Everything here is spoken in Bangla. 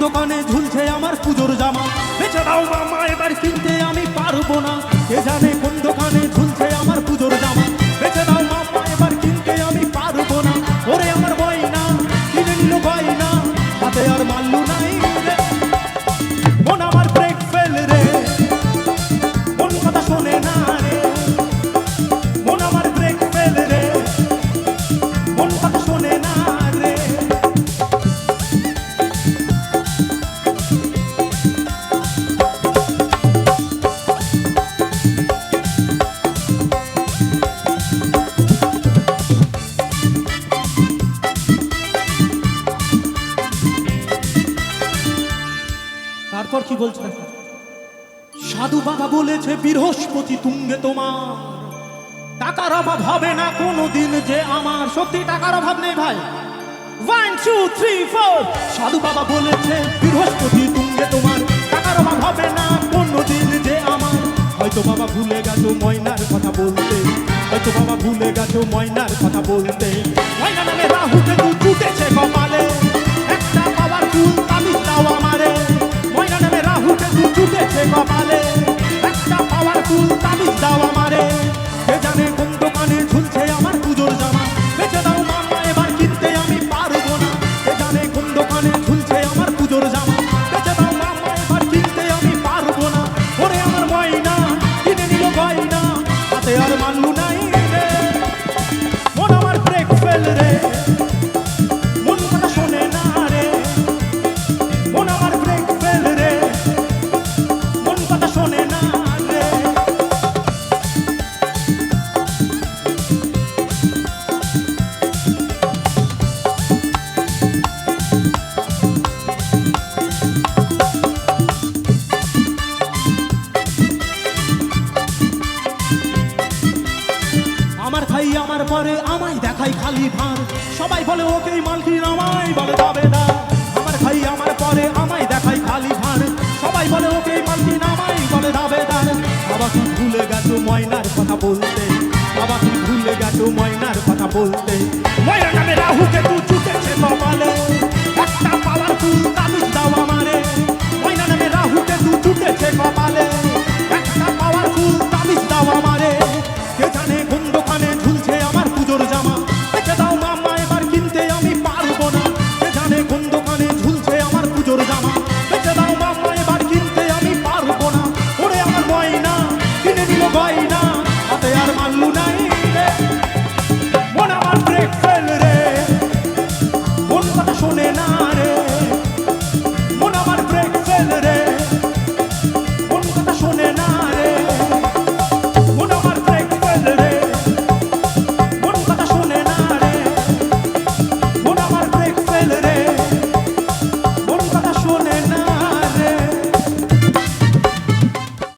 দোকানে ঝুলছে আমার পুজোর জামা, বেচে দাও মামা এবার কিনতে আমি পারবো না। কে জানে কোন দোকানে ঝুলছে আমার পুজোর জামা, বেচে দাও মামা এবার কিনতে আমি পারবো না। ওরে আমার গয়না কিনে নিল গয়না, হাতে আর মাল্লু নাই রে। মন আমার ব্রেক ফেল রে, মন কথা শোনে না রে। মন আমার ব্রেক ফেল রে, মন কথা শোনে না রে। তারপর কি বলছে? সাধু বাবা বলেছে বৃহস্পতি তুঙ্গে তোমার, টাকার অভাব হবে না কোনোদিন যে আমার। সত্যি টাকার অভাব নেই ভাই। 1 2 3 4 সাধু বাবা বলেছে বৃহস্পতি তুঙ্গে তোমার, টাকার অভাব হবে না কোনোদিন যে আমার। হয়তো বাবা ভুলে গেছো ময়নার কথা বলতে, হয়তো বাবা ভুলে গেছো ময়নার কথা বলতে। ময়না নামে রাহু কেতু ছুটেছে কপালে, একটা পাওয়ার ফুল তাবিজ দাও আমারে। ময়না নামে রাহু কেতু ছুটেছে কপালে, একটা পাওয়ার ফুল তাবিজ দাও আমারে। কে জানে কোন দোকানে ঝুলছে আমার পুজোর জামা, বেচে দাও মামা এবার কিনতে আমি পারবো না। কে জানে কোন দোকানে ঝুলছে আমার পুজোর জামা, বেচে দাও মামা এবার কিনতে আমি পারবো না। ওরে আমার ময়না কিনে নিল গয়না, হাতে আর মাল্লু নাই রে। মন আমার ব্রেক ফেল রে, মন কথা শোনে না রে। মন আমার ব্রেক ফেল রে, মন কথা শোনে না রে। আমার খাই আমার পরে আমায় দেখাই খালি ভার, সবাই বলে ওকেই মালকিন আমায় বলে দাবেদার। আমার খাই আমার পরে আমায় দেখাই খালি ভার, সবাই বলে ওকেই মালকিন আমায় বলে দাবেদার। বাবা কি ভুলে গেছো ময়নার কথা বলতে, বাবা কি ভুলে গেছো ময়নার কথা বলতে। ময়না নামে রাহু কেতু ছুটেছে কপালে,